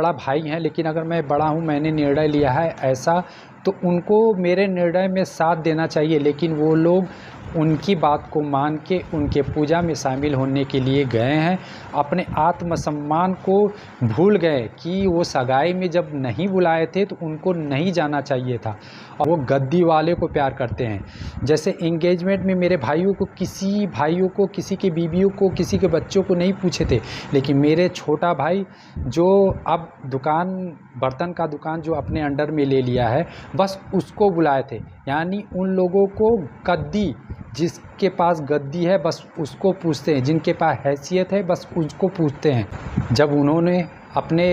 बड़ा भाई हैं, लेकिन अगर मैं बड़ा हूँ, मैंने निर्णय लिया है ऐसा, तो उनको मेरे निर्णय में साथ देना चाहिए। लेकिन वो लोग उनकी बात को मान के उनके पूजा में शामिल होने के लिए गए हैं। अपने आत्मसम्मान को भूल गए कि वो सगाई में जब नहीं बुलाए थे तो उनको नहीं जाना चाहिए था, और वो गद्दी वाले को प्यार करते हैं। जैसे एंगेजमेंट में मेरे भाइयों को, किसी की बीवियों को, किसी के बच्चों को नहीं पूछे थे, लेकिन मेरे छोटा भाई जो अब बर्तन का दुकान जो अपने अंडर में ले लिया है, बस उसको बुलाए थे। यानी उन लोगों को गद्दी, जिसके पास गद्दी है बस उसको पूछते हैं, जिनके पास हैसियत है बस उसको पूछते हैं। जब उन्होंने अपने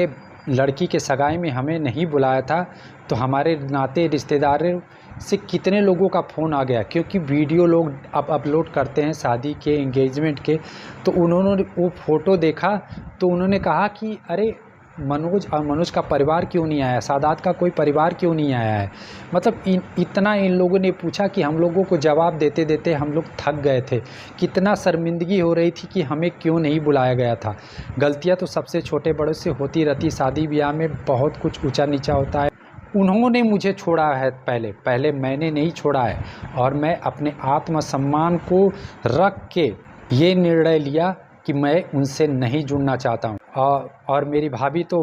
लड़की के सगाई में हमें नहीं बुलाया था, तो हमारे नाते रिश्तेदारों से कितने लोगों का फ़ोन आ गया, क्योंकि वीडियो लोग अब अपलोड करते हैं शादी के, एंगेजमेंट के। तो उन्होंने वो फ़ोटो देखा तो उन्होंने कहा कि अरे मनोज और मनोज का परिवार क्यों नहीं आया, सादात का कोई परिवार क्यों नहीं आया है। मतलब इतना इन लोगों ने पूछा कि हम लोगों को जवाब देते देते हम लोग थक गए थे। कितना शर्मिंदगी हो रही थी कि हमें क्यों नहीं बुलाया गया था। गलतियां तो सबसे छोटे बड़ों से होती रहती, शादी ब्याह में बहुत कुछ ऊंचा नीचा होता है। उन्होंने मुझे छोड़ा है, पहले मैंने नहीं छोड़ा है, और मैं अपने आत्मसम्मान को रख के ये निर्णय लिया कि मैं उनसे नहीं जुड़ना चाहता हूँ। और मेरी भाभी तो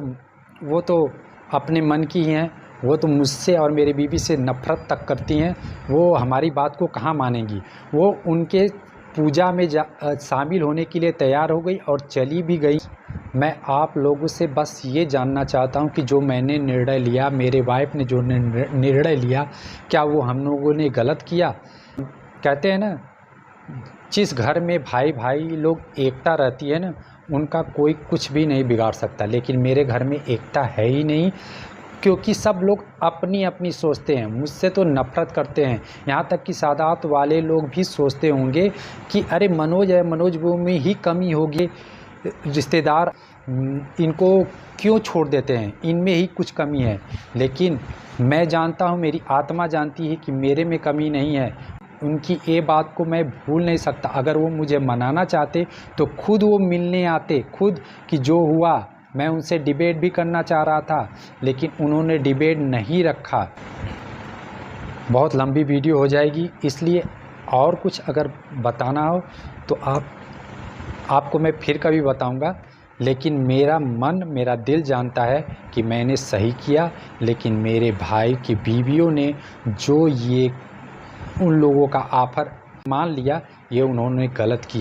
वो तो अपने मन की ही हैं, वो तो मुझसे और मेरी बीवी से नफ़रत तक करती हैं। वो हमारी बात को कहाँ मानेंगी। वो उनके पूजा में शामिल होने के लिए तैयार हो गई और चली भी गई। मैं आप लोगों से बस ये जानना चाहता हूँ कि जो मैंने निर्णय लिया, मेरे वाइफ ने जो निर्णय लिया, क्या वो हम लोगों ने गलत किया। कहते हैं ना, जिस घर में भाई भाई लोग एकता रहती है ना, उनका कोई कुछ भी नहीं बिगाड़ सकता। लेकिन मेरे घर में एकता है ही नहीं, क्योंकि सब लोग अपनी अपनी सोचते हैं, मुझसे तो नफ़रत करते हैं। यहाँ तक कि सादात वाले लोग भी सोचते होंगे कि अरे मनोज है, मनोज वो में ही कमी होगी, रिश्तेदार इनको क्यों छोड़ देते हैं, इनमें ही कुछ कमी है। लेकिन मैं जानता हूँ, मेरी आत्मा जानती है कि मेरे में कमी नहीं है। उनकी ये बात को मैं भूल नहीं सकता। अगर वो मुझे मनाना चाहते तो खुद वो मिलने आते, खुद कि जो हुआ। मैं उनसे डिबेट भी करना चाह रहा था, लेकिन उन्होंने डिबेट नहीं रखा। बहुत लंबी वीडियो हो जाएगी, इसलिए और कुछ अगर बताना हो तो आपको मैं फिर कभी बताऊंगा। लेकिन मेरा मन, मेरा दिल जानता है कि मैंने सही किया। लेकिन मेरे भाई की बीवियों ने जो ये उन लोगों का ऑफ़र मान लिया, ये उन्होंने गलत किया।